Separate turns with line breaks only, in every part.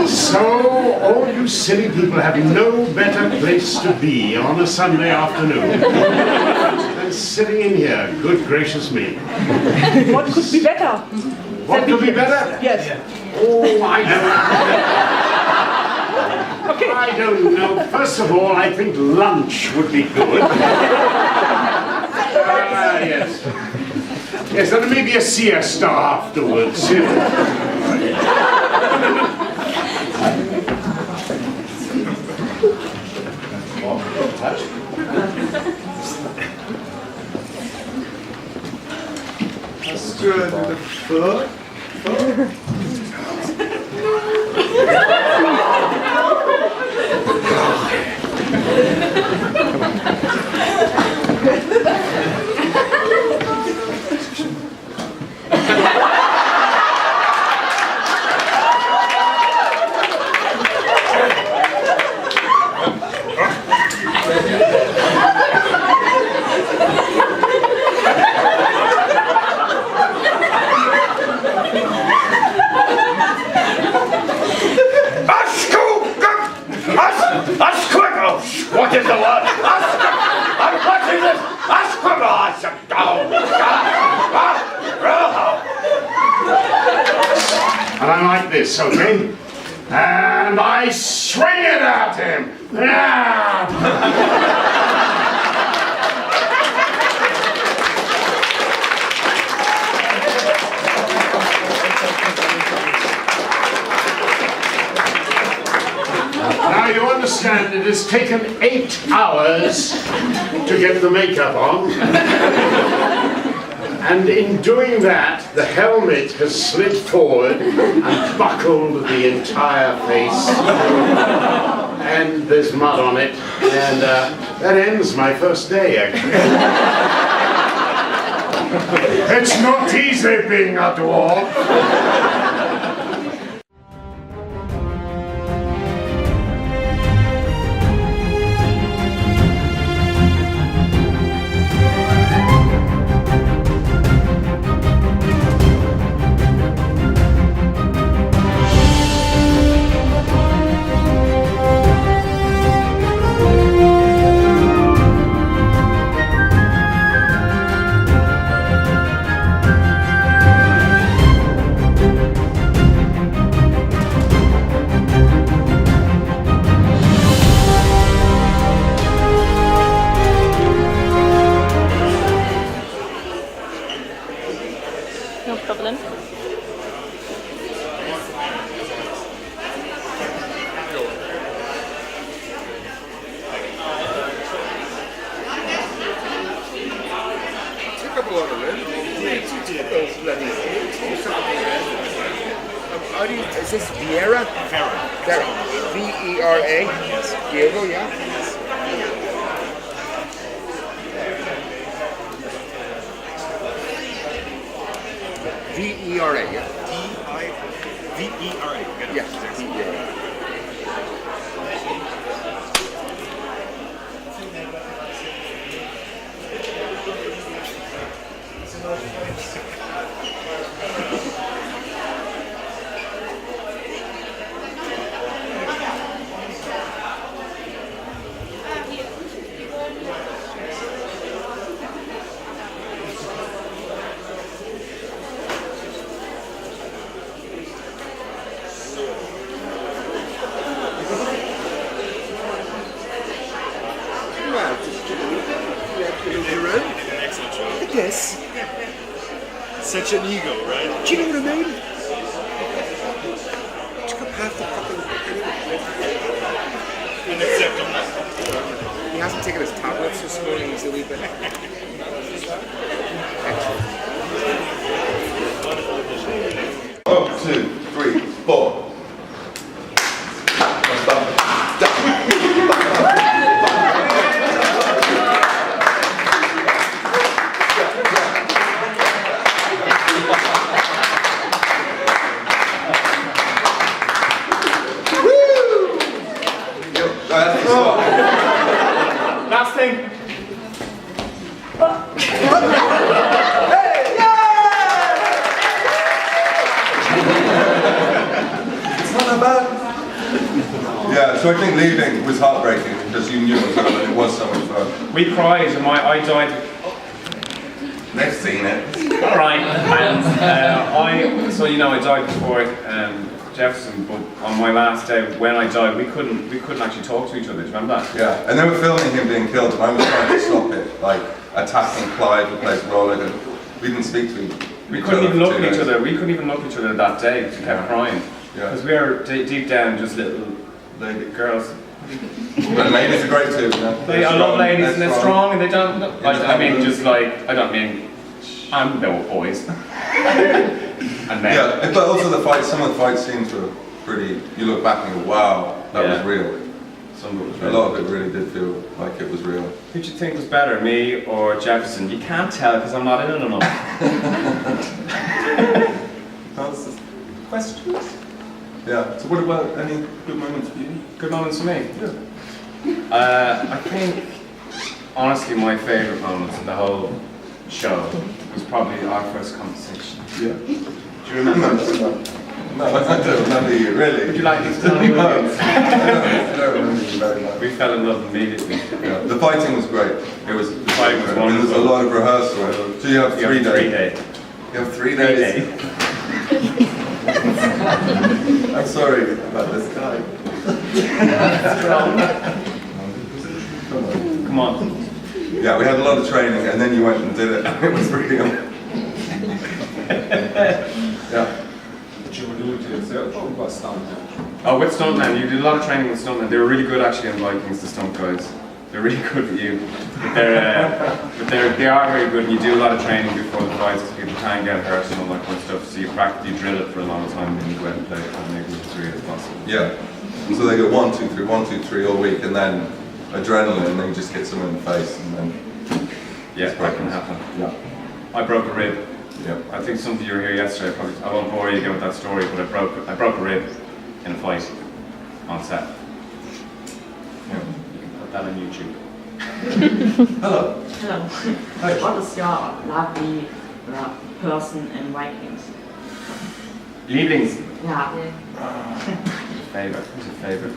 So, all you silly people have no better place to be on a Sunday afternoon than sitting in here. Good gracious me.
What could be better?
What could be better?
Yes.
Oh, I don't know.
Okay.
I don't know. First of all, I think lunch would be good. Yes. Yes, and maybe a siesta afterwards.
Hast du eine Fur?
What is the word? I'm watching this! And I'm like this, okay? And I swing it at him! Now you understand it has taken 8 hours to get the makeup on. And in doing that, the helmet has slid forward and buckled the entire face. And there's mud on it. And that ends my first day, actually. It's not easy being a dwarf.
No problem.
Take up a lot of room. Those bloody is this Viera? Vera. V-E-R-A? Yes. Diego, yeah? V-E-R-A, yeah?
V-E-R-A.
Yeah, V-E-R-A. Well, just took a little room.
Did an excellent job.
Yes.
Such an ego, right?
Do you know what I mean? Took up half the fucking...
Unacceptable.
He hasn't taken his tablets this morning, he's a wee bit... Excellent.
1, 2, 3, 4.
Last thing.
It's not about Yeah, so I think leaving was heartbreaking because you knew it and it was so much fun.
We cried and I died.
They've seen it.
All right, and so you know, I died before Jefferson, but on my last day when I died, we couldn't actually talk to each other. Do you remember that?
Yeah, and they were filming him being killed, and I was trying to stop it, like attacking Clive, who plays Roller. We didn't speak to each other.
We couldn't even look at each other. We couldn't even look at each other that day. We kept crying because we were deep down just little girls.
But ladies are great too.
I love ladies, and they're strong, and they don't. I mean, just like I don't mean. I'm no boys. And men.
Yeah, but also some of the fight scenes were pretty. You look back and go, wow, that was real.
Some of it was
real. A lot of it really did feel like it was real.
Who do you think was better, me or Jefferson? You can't tell because I'm not in it enough. Questions?
Yeah. So what about any good moments for you?
Good moments for me?
Yeah.
I think, honestly, my favourite moments in the whole show was probably our first conversation.
Yeah.
Do you remember?
No, I don't remember you, really.
Would you like me to tell you?
I don't remember you very much.
We fell in love immediately.
Yeah. The fighting was great.
The fighting was wonderful.
There was a lot of rehearsal. So you have 3 days. You have 3 days. I'm sorry about this guy.
Come on.
Yeah, we had a lot of training, and then you went and did it. It was really good. Yeah.
Oh, with stuntmen, you did a lot of training with stuntmen. They were really good actually in Vikings, the stunt guys. They're really good with you. But they are very good, and you do a lot of training before the fights, so people can get hurt and all that kind of stuff. So you practically drill it for a long time, and then you go out and play it as many as real as possible.
Yeah. So they go 1, 2, 3, 1, 2, 3 all week, and then adrenaline, and then you just hit someone in the face, and then.
Yeah, that can happen.
Yeah.
I broke a rib.
Yeah.
I think some of you were here yesterday. I won't bore you again with that story, but I broke a rib in a fight on set. Yeah. You can put that on YouTube.
Hello.
Hello. What is your lovely person in Vikings?
Lieblings.
Yeah.
Favorite. Who's your favorite?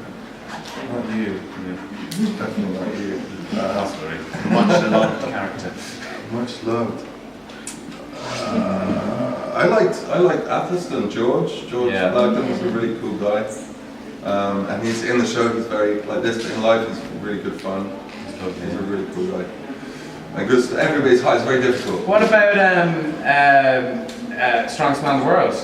Not you.
Yeah.
Definitely not you.
Sorry. Much loved character.
Much loved. I liked Athelstan, George. George Loudon was a really cool guy. And he's in the show. He's very like this, but in life he's really good fun. He's a really cool guy. And good. Everybody's high. It's very difficult.
What about Strongest Man in the World?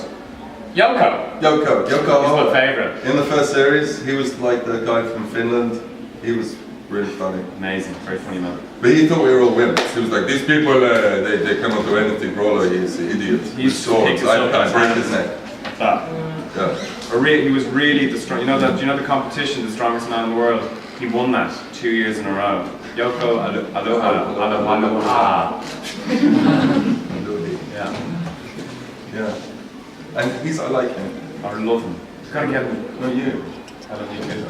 Yoko.
Yoko.
He's my favourite.
In the first series, he was like the guy from Finland. He was really funny.
Amazing, very funny man.
But he thought we were all wimps. He was like, these people, they cannot do anything. Roller, he's an idiot.
He's
swords. I break his neck.
That.
Yeah.
He was really the strong. You know the competition, the strongest man in the world. He won that 2 years in a row. Yoko, aloha. Yeah.
Yeah. And I like him.
I love him. Gotta get him.
No, you.
I love you too.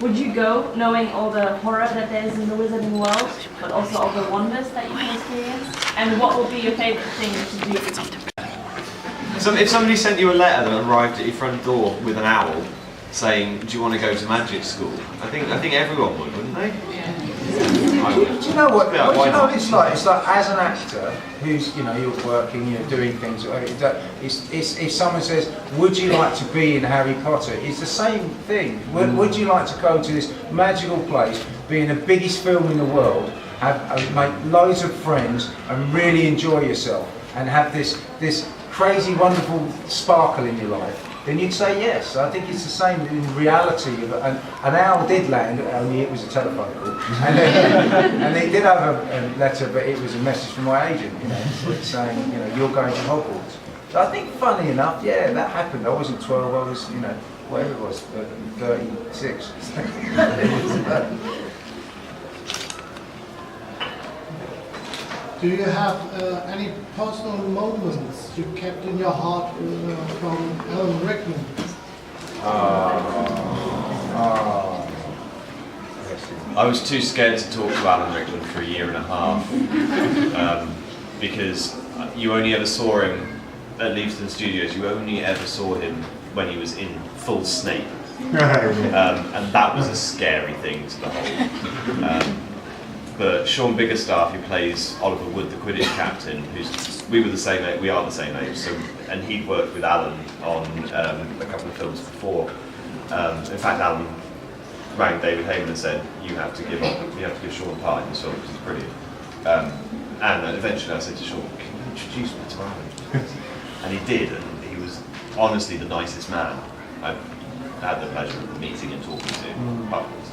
Would you go knowing all the horror that there is in the wizarding world, but also all the wonders that you can experience? And what would be your favourite thing to do?
So if somebody sent you a letter that arrived at your front door with an owl saying, "Do you want to go to magic school?" I think everyone would, wouldn't they? I
Do you know what?
Yeah,
What do
why
you know
not?
what it's like? It's like as an actor who's, you know, you're working, you're doing things. It's if someone says, "Would you like to be in Harry Potter?" It's the same thing. Would you like to go to this magical place, be in the biggest film in the world, make loads of friends, and really enjoy yourself, and have this crazy, wonderful sparkle in your life? Then you'd say yes. I think it's the same in reality. And Al did land, only it was a telephone call. And they did have a letter, but it was a message from my agent, you know, saying, you know, you're going to Hogwarts. So I think, funny enough, yeah, that happened. I wasn't 12, I was, you know, whatever it was, 36.
Do you have any personal moments you kept in your heart from Alan Rickman?
I was too scared to talk to Alan Rickman for a year and a half because you only ever saw him at Leavesden Studios. You only ever saw him when he was in full Snape, and that was a scary thing to behold. But Sean Biggerstaff, who plays Oliver Wood, the Quidditch captain, we are the same age, so, and he'd worked with Alan on a couple of films before. In fact, Alan rang David Heyman and said, you have to give Sean a part in this film because he's brilliant. And eventually I said to Sean, can you introduce me to Alan? And he did, and he was honestly the nicest man I've had the pleasure of meeting and talking to afterwards.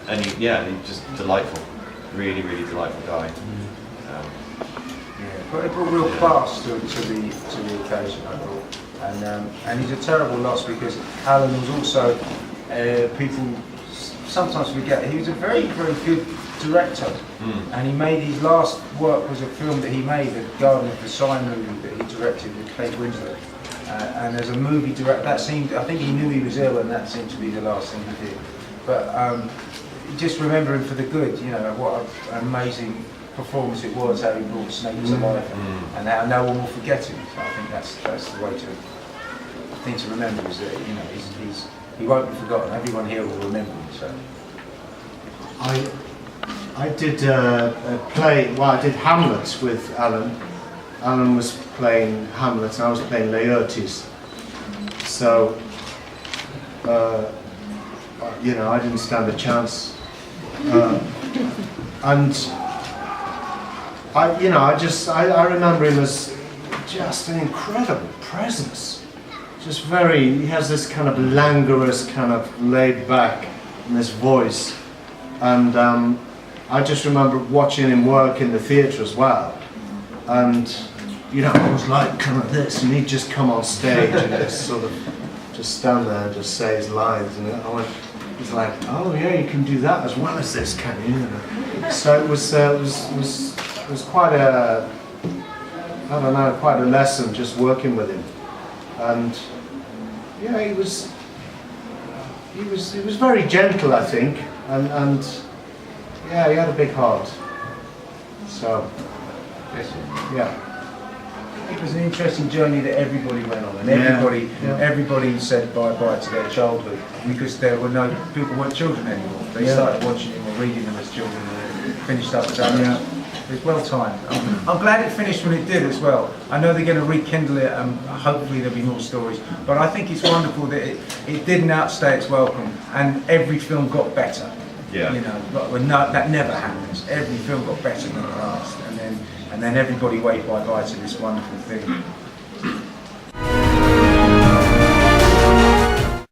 And he's just delightful, really, really delightful guy.
But it brought real class to the occasion, I thought. And he's a terrible loss because Alan was also, people sometimes forget, he was a very, very good director. And he made his last work was a film that he made, the Garden of Versailles movie that he directed with Kate Winslet. And as a movie director, that seemed, I think he knew he was ill, and that seemed to be the last thing he did. But just remember him for the good, you know, what an amazing performance it was, how he brought Snape to life, and how no one will forget him. So I think that's the way to remember is that, you know, he won't be forgotten. Everyone here will remember him. So
I did I did Hamlet with Alan. Alan was playing Hamlet and I was playing Laertes. So you know, I didn't stand a chance. And I remember him as just an incredible presence. Just he has this kind of languorous, kind of laid back in his voice. And I just remember watching him work in the theatre as well. And, you know, it was like kind of this, and he'd just come on stage and just sort of just stand there and just say his lines. And I went, it's like, oh yeah, you can do that as well as this, can you? So it was quite a, I don't know, quite a lesson just working with him. And yeah, he was very gentle, I think, and yeah, he had a big heart. So yeah.
It was an interesting journey that everybody went on, and everybody said bye-bye to their childhood because people weren't children anymore. They started watching them or reading them as children and finished up as adults. It was well timed. I'm glad it finished when it did as well. I know they're going to rekindle it and hopefully there'll be more stories, but I think it's wonderful that it didn't outstay its welcome and every film got better.
Yeah.
You know, that never happens. Every film got better than the last, and then everybody waved bye-bye to this wonderful thing.